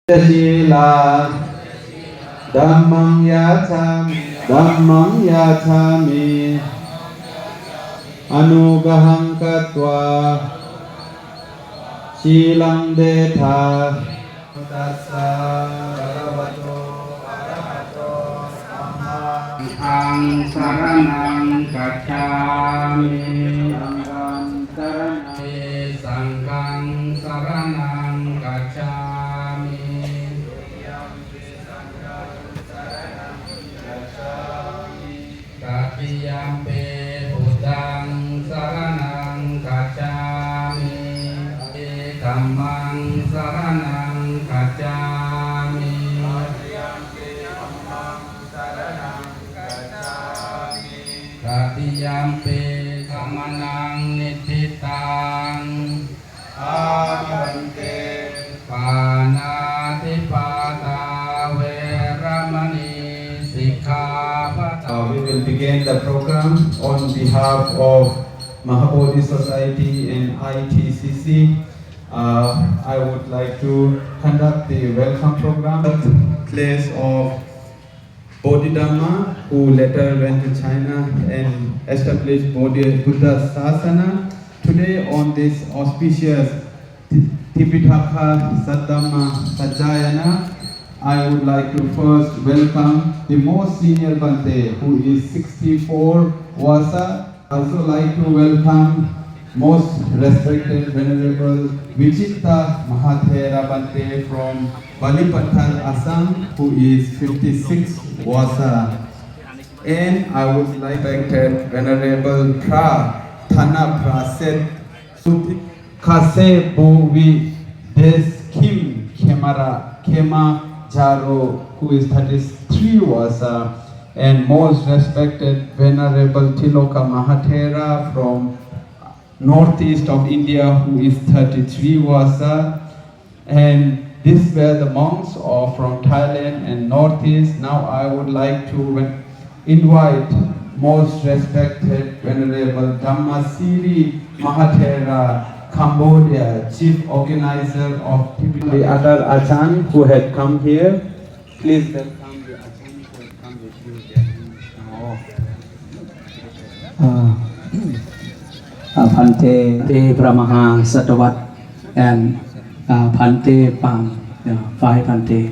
Sila Dhammam Yachami Anugaham Katva Shilam Detha Tassa Bhagavato Arahato Samma Saranam Gacchami Sangham Saranam Gacchami Tatiyampi Buddhang Saranam Gacchami Dhammang Saranam Gacchami Tatiyampi Samanang Nititang Abhante Panatipata Veramani Sikkhapada. We will begin the program on behalf of Mahabodhi Society and ITCC. I would like to conduct the welcome program at the place of Bodhidharma, who later went to China and established Buddha Sasana. Today on this auspicious Tipitaka Saddhamma Sajjayana, I would like to first welcome the most senior Bhante, who is 64 Vasa. I also like to welcome most respected Venerable Vichitta Mahathera Bhante from Balipatthar, Assam, who is 56 Vasa. And I would like to respected Venerable Pra Thana Praset Kase Bovi Des Kim Kemara Kema Jaro, who is 33 Vasa. And most respected Venerable Tiloka Mahathera from northeast of India, who is 33 Vasa. And these were the monks from Thailand and northeast. Now I would like to invite most respected Venerable Dhammasiri Mahathera, Cambodia, chief organizer of the other Ajahn who had come here. Please welcome the Ajahn who had come with you. Bhante Brahmaha Satavat and Bhante Pam, 5 Bhante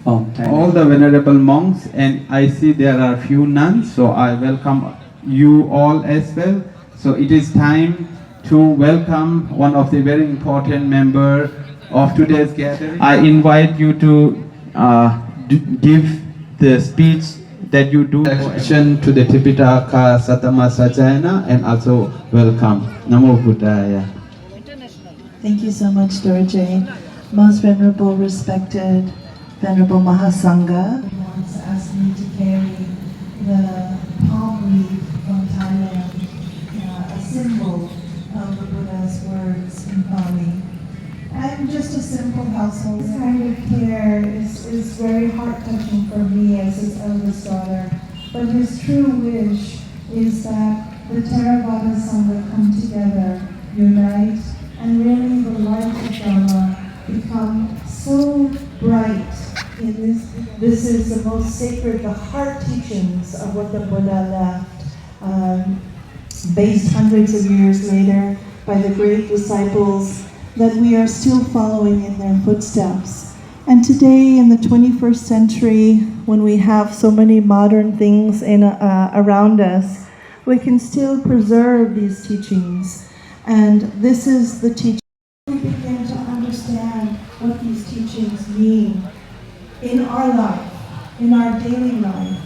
from Thailand. All the venerable monks, and I see there are few nuns, so I welcome you all as well. So it is time to welcome one of the very important member of today's gathering. I invite you to give the speech that you do to the Tipitaka Saddhamma Sajjayana, and also welcome. Namo Buddhaya. Thank you so much, Dorje. Most venerable, respected, venerable Mahasangha once asked me to carry the palm leaf from Thailand, a symbol of the Buddha's words in Pali. I'm just a simple household. This kind of care is very heart-touching for me as his eldest daughter. But his true wish is that the Theravada Sangha come together, unite, and really the light of Dharma become so bright in this. This is the most sacred, the heart teachings of what the Buddha left, based hundreds of years later by the great disciples that we are still following in their footsteps. And today in the 21st century, when we have so many modern things around us, we can still preserve these teachings. And this is the teaching. We begin to understand what these teachings mean in our life, in our daily life,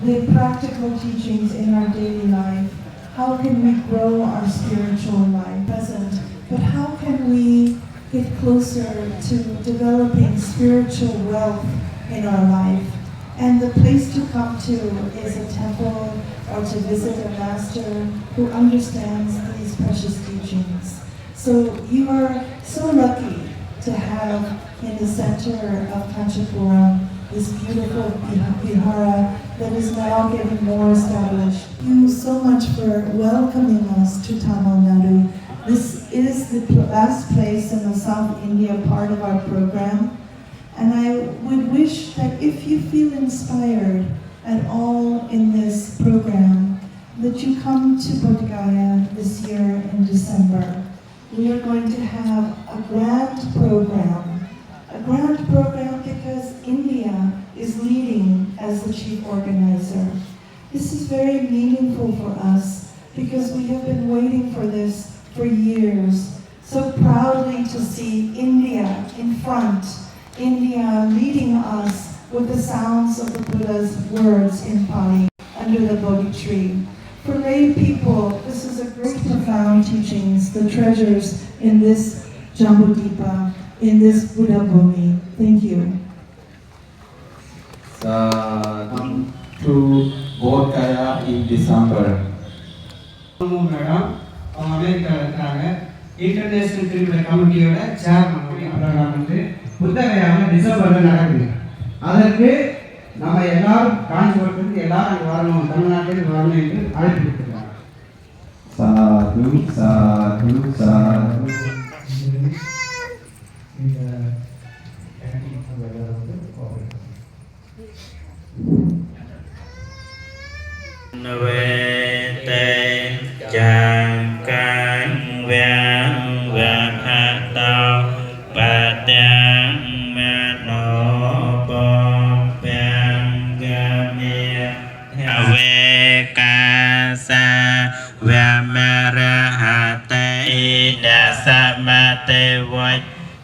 the practical teachings in our daily life. How can we grow our spiritual life present? But how can we get closer to developing spiritual wealth in our life? And the place to come to is a temple or to visit a master who understands these precious teachings. So you are so lucky to have in the center of Kanchipuram this beautiful vihara that is now getting more established. Thank you so much for welcoming us to Tamil Nadu. This is the last place in the South India part of our program, and I if you feel inspired at all in this program, that you come to Bodh Gaya this year in December. We are going to have a grand program because India is leading as the chief organizer. This is very meaningful for us because we have been waiting for this for years. So proudly to see India in front, India leading us with the sounds of the Buddha's words in Pali under the Bodhi tree. For lay people, this is a great profound teachings, the treasures in this Jambudvipa, in this Buddha Bhumi. Thank you. Come to Bodh Gaya in December. International திருவிழா கமிட்டியோட chairman program வந்து புத்தகையாமல் டிசம்பரில் நடக்குது. அதற்கு நம்ம எல்லாரும் காஞ்சிபுரத்துக்கு எல்லாரும் அங்கே வரணும், தமிழ்நாட்டில் வரணும் என்று அழைப்பு கொடுத்துருக்காங்க. Sadhu, sadhu, sadhu.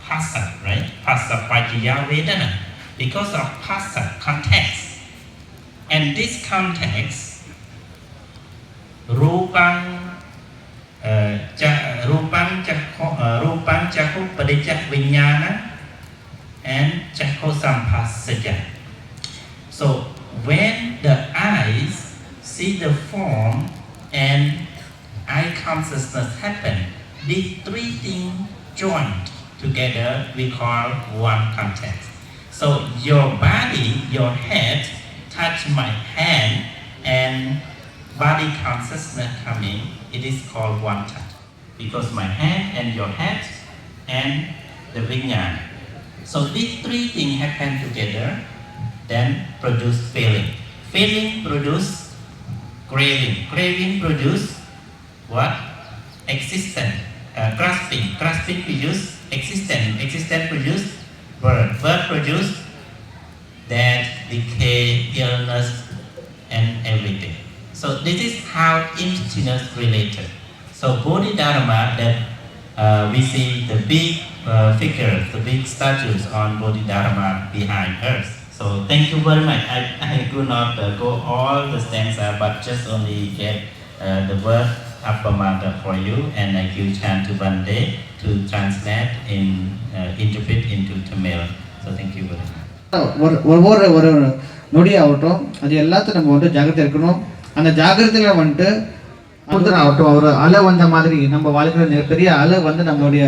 Phassa, right? Phassa Pajaya Vedana. Because of Phassa context. And this context, Rupang Chakho Padijak Vinyana and Chakho Sampassaja. So when the eyes see the form and eye consciousness happen, these three things joined together we call one context. So your body, your head touch my hand and body consciousness coming, it is called one touch. Because my hand and your head and the vinyana. So these three things happen together, then produce feeling. Feeling produce craving. Craving produce what? Existence. Grasping. Grasping produce existence. Existence produce birth. Birth produce death, decay, illness, and everything. So this is how emptiness related. So Bodhidharma, that we see the big figures, the big statues on Bodhidharma behind us. So thank you very much. I could not go all the stanza, but just only get the word Appamata for you, and I give chance to Bande to translate in interpret into Tamil. So thank you very much. ஒரு நொடி ஆகட்டும், அது எல்லாத்தையும் நம்ம வந்து ஜாகிரதை இருக்கணும். அந்த ஜாகிரதையில் வந்துட்டு ஆகட்டும், ஒரு அலை வந்த மாதிரி நம்ம வாழ்க்கையில் பெரிய அலை வந்து நம்மளுடைய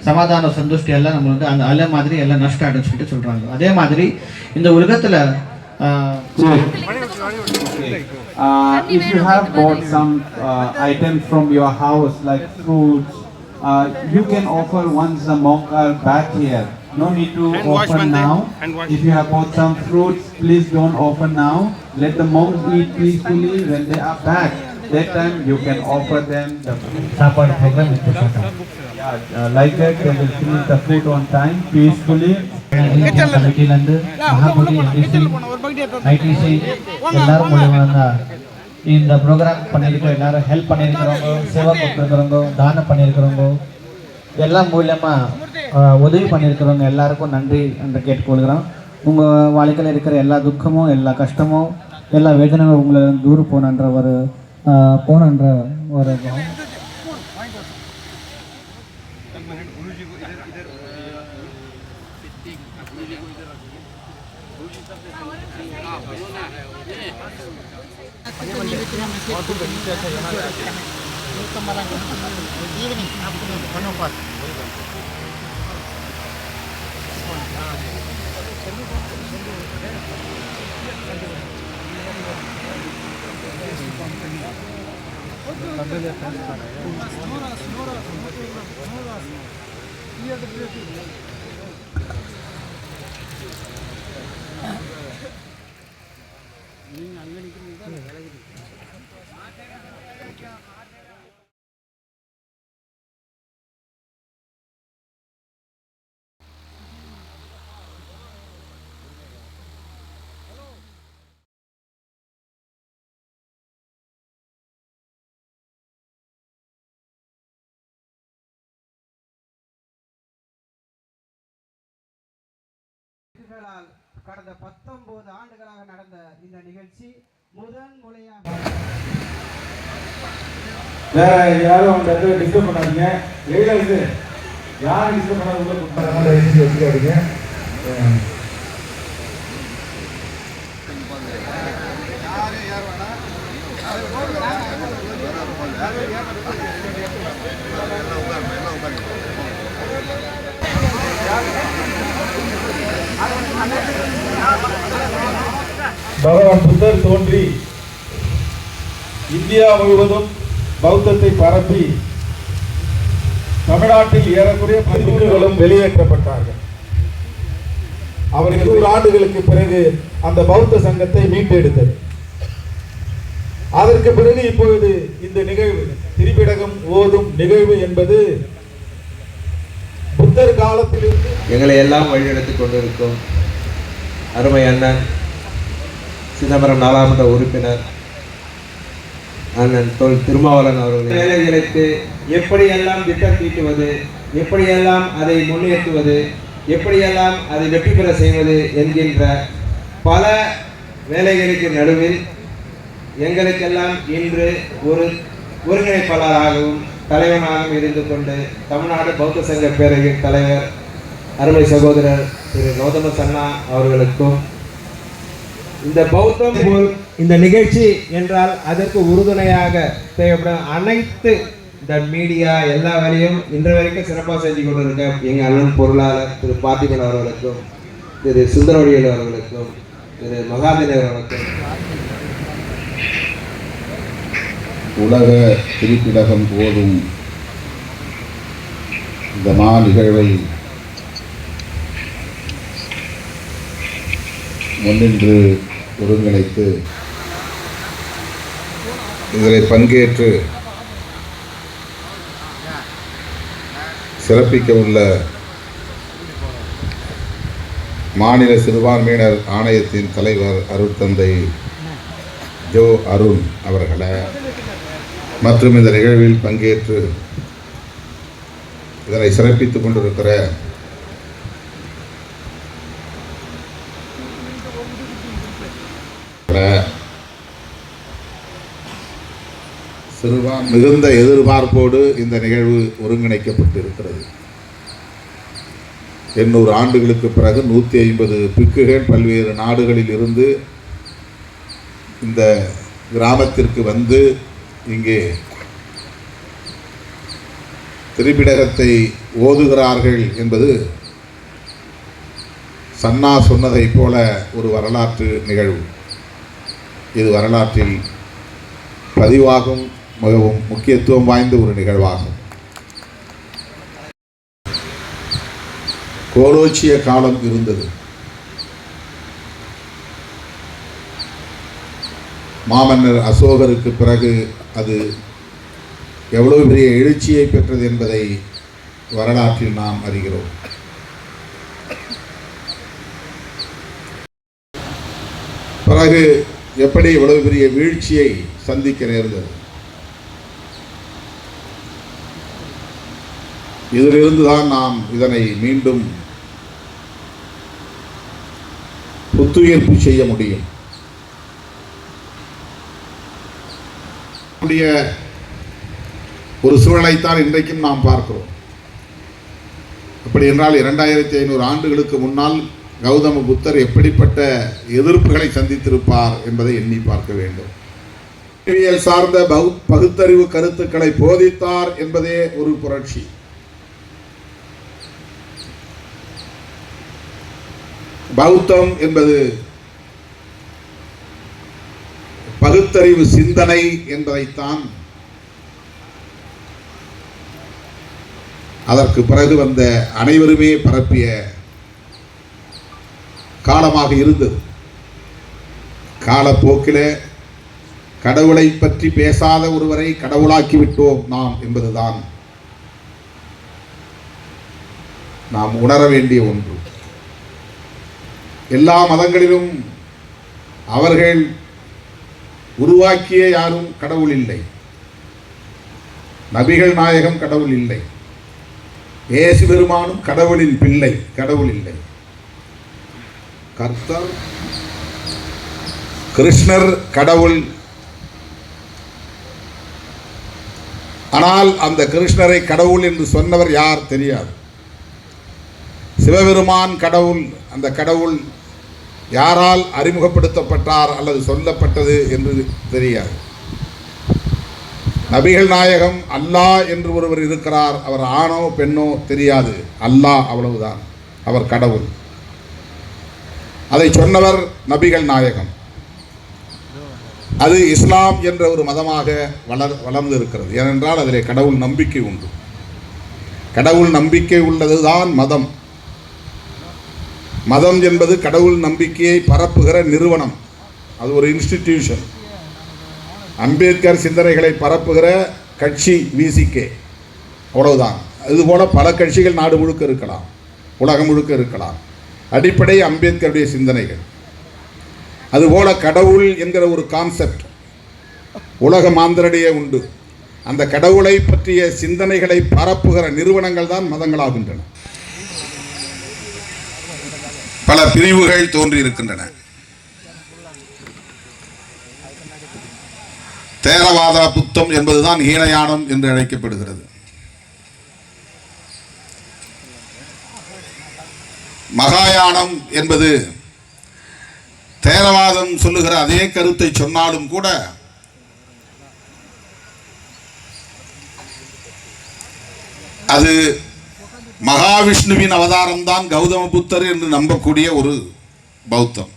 சமாதான சந்துஷ்டி எல்லாம் நம்ம வந்து அந்த அலை மாதிரி எல்லாம் நஷ்டம் ஆகிடுன்னு சொல்லிட்டு சொல்கிறாங்க. அதே மாதிரி இந்த உலகத்தில் if you have bought some items from your house like fruits, you can offer once the monk are back here. No need to offer now. If you have bought some fruits, please don't offer now. Let the monks eat peacefully when they are back. That time you can offer them the food. Like that they will finish the food on time, peacefully. கமிட்டிலேருந்து Mahabodhi ITC எல்லாரும் மூலியமாக இந்த program பண்ணியிருக்கோம். எல்லாரும் help பண்ணியிருக்கிறவங்க, சேவை கொடுத்துருக்கிறவங்க, தானம் பண்ணியிருக்கிறவங்க, எல்லாம் மூலியமாக உதவி பண்ணியிருக்கிறவங்க எல்லாருக்கும் நன்றி என்று கேட்டுக்கொள்கிறோம். உங்கள் வாழ்க்கையில் இருக்கிற எல்லா துக்கமும், எல்லா கஷ்டமும், எல்லா வேதனையும் உங்களை தூரம் போனன்ற ஒரு ஆண்டுகளால் கடந்த 19 ஆண்டுகளாக நடந்த இந்த நிகழ்ச்சி முதன் முறையாக வேற யாரும் அந்த இடத்துல டிஸ்டர்ப் பண்ணாதீங்க. ரியலைஸ் யாரும் டிஸ்டர்ப் பண்ணாத உள்ள கூப்பிட்டாங்க வச்சுக்காதீங்க. பகவான் புத்தர் தோன்றி இந்தியா முழுவதும் பௌத்தத்தை பரப்பி தமிழ்நாட்டில் ஏறக்குறைய 13 வெளியேற்றப்பட்டார்கள். அவர் 200 ஆண்டுகளுக்கு பிறகு அந்த பௌத்த சங்கத்தை மீட்டெடுத்தது. அதற்கு பிறகு இப்பொழுது இந்த நிகழ்வு திரிபிடகம் ஓதும் நிகழ்வு என்பது புத்தர் காலத்திலிருந்து எங்களை எல்லாம் வழிநடத்தி கொண்டிருக்கும் அருமை அண்ணன் சிதம்பரம் நாடாளுமன்ற உறுப்பினர் அண்ணன் திருமாவளவன் அவர்கள் வேலைகளுக்கு எப்படியெல்லாம் திட்டம் தீட்டுவது, எப்படியெல்லாம் அதை முன்னேற்றுவது, எப்படியெல்லாம் அதை வெற்றி பெற செய்வது என்கின்ற பல வேலைகளுக்கு நடுவில் எங்களுக்கெல்லாம் இன்று ஒரு ஒருங்கிணைப்பாளராகவும் தலைவனாகவும் இருந்து கொண்டு தமிழ்நாடு பௌத்த சங்க பேரவையின் தலைவர் அருமை சகோதரர் திரு கௌதம சன்னா அவர்களுக்கும் இந்த பௌத்தம் போல் இந்த நிகழ்ச்சி என்றால் அதற்கு உறுதுணையாக தேவைப்படும் அனைத்து இந்த மீடியா எல்லா வேலையும் இன்று வரைக்கும் சிறப்பாக செஞ்சு கொண்டிருக்க எங்கள் அண்ணன் பொருளாளர் திரு பார்த்திபன் அவர்களுக்கும் திரு சுந்தரவடியல் அவர்களுக்கும் திரு மகாதேவன் அவர்களுக்கும் உலக திரிபிடகம் போதும் இந்த நிகழ்வை முன்னின்று ஒருங்கிணைத்து இதில் பங்கேற்று சிறப்பிக்க உள்ள மாநில சிறுபான்மையினர் ஆணையத்தின் தலைவர் அருட்தந்தை ஜோ அருண் அவர்களை மற்றும் இந்த நிகழ்வில் பங்கேற்று இதனை சிறப்பித்துக் கொண்டிருக்கிற மிகுந்த எதிர்பார்ப்போடு இந்த நிகழ்வு ஒருங்கிணைக்கப்பட்டு இருக்கிறது. 800 ஆண்டுகளுக்கு பிறகு 150 பிக்குகள் பல்வேறு நாடுகளில் இருந்து இந்த கிராமத்திற்கு வந்து இங்கே திரிபிடகத்தை ஓதுகிறார்கள் என்பது சன்னா சொன்னதைப் போல ஒரு வரலாற்று நிகழ்வு. இது வரலாற்றில் பதிவாகும் மிகவும் முக்கியத்துவம் வாய்ந்த ஒரு நிகழ்வாகும். கோலோச்சிய காலம் இருந்தது. மாமன்னர் அசோகருக்கு பிறகு அது எவ்வளவு பெரிய எழுச்சியை பெற்றது என்பதை வரலாற்றில் நாம் அறிகிறோம். பிறகு எப்படி எவ்வளவு பெரிய வீழ்ச்சியை சந்திக்க நேர்ந்தது. இதிலிருந்து தான் நாம் இதனை மீண்டும் புத்துயிர்ப்பு செய்ய முடியும். ஒரு சூழலைத்தான் இன்றைக்கும் நாம் பார்க்கிறோம். அப்படி என்றால் 2500 ஆண்டுகளுக்கு முன்னால் கௌதம புத்தர் எப்படிப்பட்ட எதிர்ப்புகளை சந்தித்திருப்பார் என்பதை எண்ணி பார்க்க வேண்டும். அறிவியல் சார்ந்த பகுத்தறிவு கருத்துக்களை போதித்தார் என்பதே ஒரு புரட்சி. பௌத்தம் என்பது பகுத்தறிவு சிந்தனை என்பதைத்தான் அதற்கு பிறகு வந்த அனைவருமே பரப்பிய காலமாக இருந்தது. காலப்போக்கில் கடவுளை பற்றி பேசாத ஒருவரை கடவுளாக்கிவிட்டோம் நாம் என்பதுதான் நாம் உணர வேண்டிய ஒன்று. எல்லா மதங்களிலும் அவர்கள் உருவாக்கிய யாரும் கடவுள் இல்லை. நபிகள் நாயகம் கடவுள் இல்லை. இயேசு பெருமானும் கடவுளின் பிள்ளை, கடவுள் இல்லை. கர்த்தர், கிருஷ்ணர் கடவுள். ஆனால் அந்த கிருஷ்ணரை கடவுள் என்று சொன்னவர் யார் தெரியாது. சிவபெருமான் கடவுள். அந்த கடவுள் யாரால் அறிமுகப்படுத்தப்பட்டார் அல்லது சொல்லப்பட்டது என்று தெரியாது. நபிகள் நாயகம் அல்லாஹ் என்று ஒருவர் இருக்கிறார். அவர் ஆணோ பெண்ணோ தெரியாது. அல்லாஹ், அவ்வளவுதான். அவர் கடவுள். அதை சொன்னவர் நபிகள் நாயகம். அது இஸ்லாம் என்ற ஒரு மதமாக வளர்ந்து இருக்கிறது. ஏனென்றால் அதிலே கடவுள் நம்பிக்கை உண்டு. கடவுள் நம்பிக்கை உள்ளதுதான் மதம். மதம் என்பது கடவுள் நம்பிக்கையை பரப்புகிற நிறுவனம். அது ஒரு இன்ஸ்டிடியூஷன். அம்பேத்கர் சிந்தனைகளை பரப்புகிற கட்சி விசிகே, அவ்வளவுதான். இதுபோல பல கட்சிகள் நாடு முழுக்க இருக்கலாம், உலகம் முழுக்க இருக்கலாம். அடிப்படை அம்பேத்கருடைய சிந்தனைகள். அதுபோல கடவுள் என்கிற ஒரு கான்செப்ட் உலக மாந்தரிடையே உண்டு. அந்த கடவுளை பற்றிய சிந்தனைகளை பரப்புகிற நிறுவனங்கள் தான் மதங்களாகின்றன. பல பிரிவுகள் தோன்றியிருக்கின்றன. தேரவாத புத்தம் என்பதுதான் ஹீனயானம் என்று அழைக்கப்படுகிறது. மகாயானம் என்பது தேரவாதம் சொல்லுகிற அதே கருத்தை சொன்னாலும் கூட அது மகாவிஷ்ணுவின் அவதாரம் தான் கௌதம புத்தர் என்று நம்பக்கூடிய ஒரு பௌத்தம்.